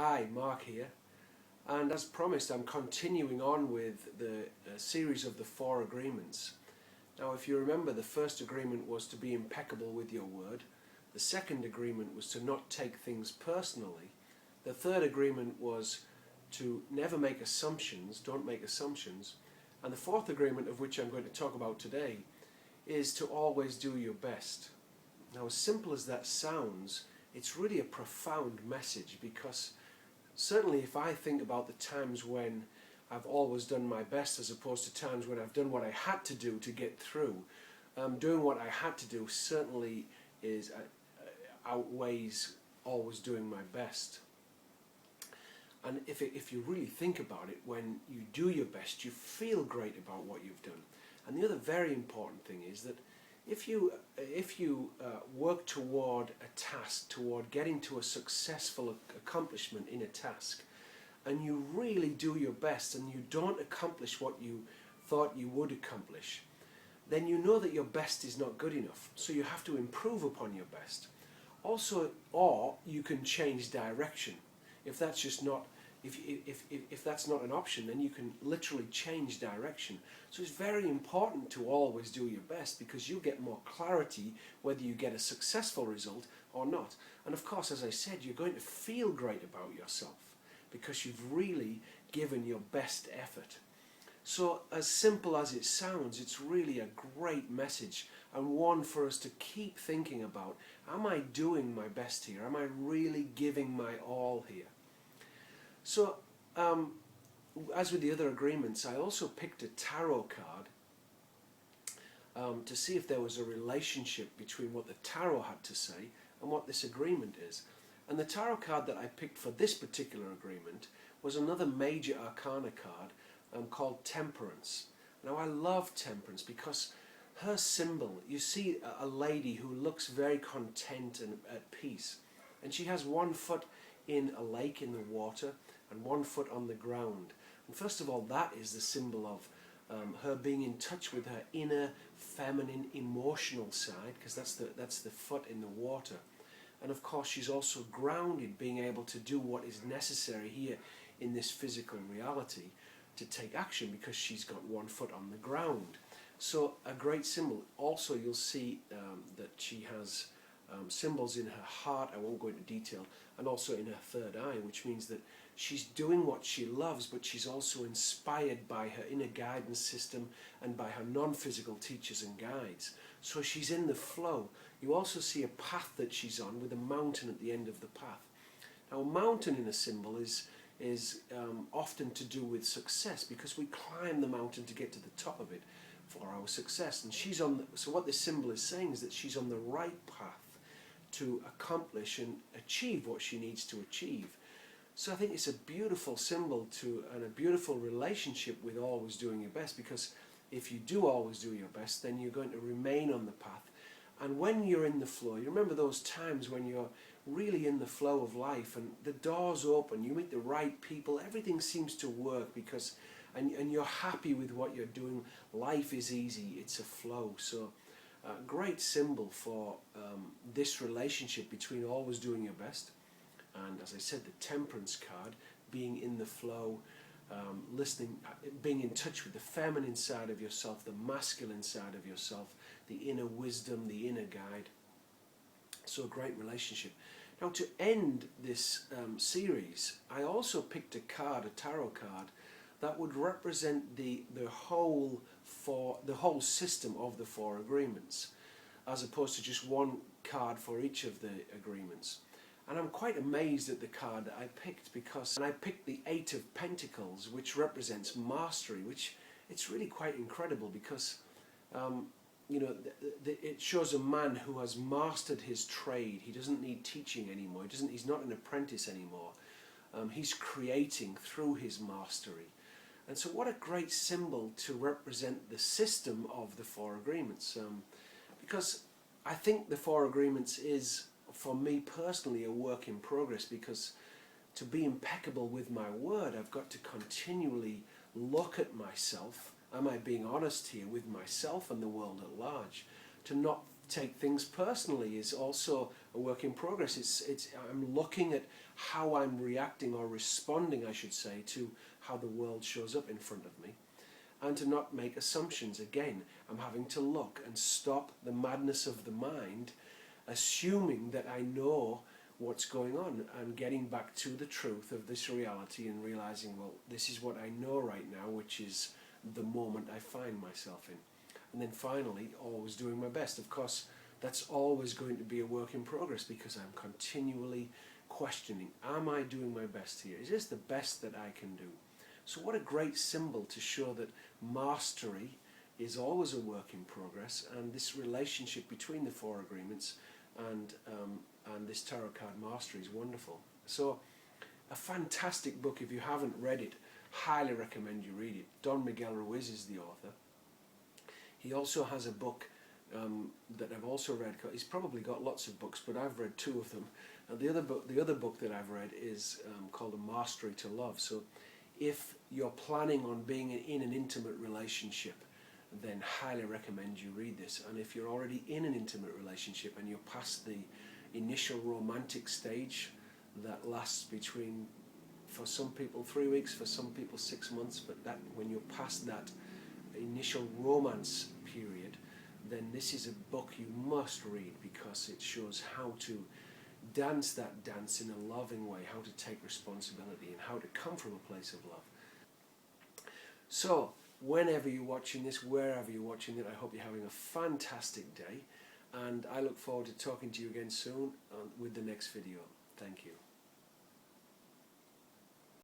Hi, Mark here, and as promised I'm continuing on with the series of the 4 agreements. Now if you remember, the first agreement was to be impeccable with your word, the second agreement was to not take things personally, the third agreement was to never make assumptions, don't make assumptions, and the fourth agreement, of which I'm going to talk about today, is to always do your best. Now as simple as that sounds, it's really a profound message, because certainly if I think about the times when I've always done my best as opposed to times when I've done what I had to do to get through, doing what I had to do certainly outweighs always doing my best. And if you really think about it, when you do your best, you feel great about what you've done. And the other very important thing is that if you work toward a task, toward getting to a successful accomplishment in a task, and you really do your best and you don't accomplish what you thought you would accomplish, then you know that your best is not good enough. So you have to improve upon your best. Also, or you can change direction. If that's just not if that's not an option, then you can literally change direction. So it's very important to always do your best, because you get more clarity whether you get a successful result or not. And of course, as I said, you're going to feel great about yourself because you've really given your best effort. So as simple as it sounds, it's really a great message, and one for us to keep thinking about. Am I doing my best here? Am I really giving my all here? So, as with the other agreements, I also picked a tarot card to see if there was a relationship between what the tarot had to say and what this agreement is. And the tarot card that I picked for this particular agreement was another major arcana card called Temperance. Now I love Temperance because her symbol, you see a lady who looks very content and at peace, and she has one foot in a lake in the water and one foot on the ground. And first of all, that is the symbol of her being in touch with her inner feminine emotional side, because that's the foot in the water. And of course she's also grounded, being able to do what is necessary here in this physical reality to take action, because she's got one foot on the ground. So a great symbol. Also you'll see that she has symbols in her heart, I won't go into detail, and also in her third eye, which means that she's doing what she loves, but she's also inspired by her inner guidance system and by her non-physical teachers and guides. So she's in the flow. You also see a path that she's on with a mountain at the end of the path. Now a mountain in a symbol is often to do with success, because we climb the mountain to get to the top of it for our success. And she's on so what this symbol is saying is that she's on the right path to accomplish and achieve what she needs to achieve. So I think it's a beautiful symbol and a beautiful relationship with always doing your best, because if you do always do your best, then you're going to remain on the path. And when you're in the flow, you remember those times when you're really in the flow of life and the doors open, you meet the right people, everything seems to work because and you're happy with what you're doing. Life is easy, it's a flow. So great symbol for this relationship between always doing your best and, as I said, the Temperance card, being in the flow, listening, being in touch with the feminine side of yourself, the masculine side of yourself, the inner wisdom, the inner guide. So a great relationship. Now to end this series, I also picked a card, a tarot card, that would represent the whole system of the 4 agreements, as opposed to just one card for each of the agreements. And I'm quite amazed at the card that I picked, because I picked the 8 of Pentacles, which represents mastery, which it's really quite incredible, because it shows a man who has mastered his trade. He doesn't need teaching anymore. He's not an apprentice anymore. He's creating through his mastery. And so what a great symbol to represent the system of the 4 agreements. Because I think the 4 agreements is, for me personally, a work in progress, because to be impeccable with my word, I've got to continually look at myself. Am I being honest here with myself and the world at large? To not take things personally is also a work in progress. I'm looking at how I'm reacting or responding, I should say, to how the world shows up in front of me, and to not make assumptions. Again, I'm having to look and stop the madness of the mind, assuming that I know what's going on, and getting back to the truth of this reality and realizing, well, this is what I know right now, which is the moment I find myself in. And then finally, always doing my best. Of course, that's always going to be a work in progress, because I'm continually questioning, am I doing my best here? Is this the best that I can do? So what a great symbol to show that mastery is always a work in progress, and this relationship between the four agreements and this tarot card mastery is wonderful. So a fantastic book. If you haven't read it, highly recommend you read it. Don Miguel Ruiz is the author. He also has a book that I've also read. He's probably got lots of books, but I've read 2 of them. And the other book that I've read is called A Mastery to Love. So if you're planning on being in an intimate relationship, then highly recommend you read this. And if you're already in an intimate relationship and you're past the initial romantic stage that lasts between, for some people 3 weeks, for some people 6 months, but that when you're past that initial romance period, then this is a book you must read, because it shows how to dance that dance in a loving way, how to take responsibility, and how to come from a place of love. So whenever you're watching this, wherever you're watching it, I hope you're having a fantastic day, and I look forward to talking to you again soon with the next video. Thank you.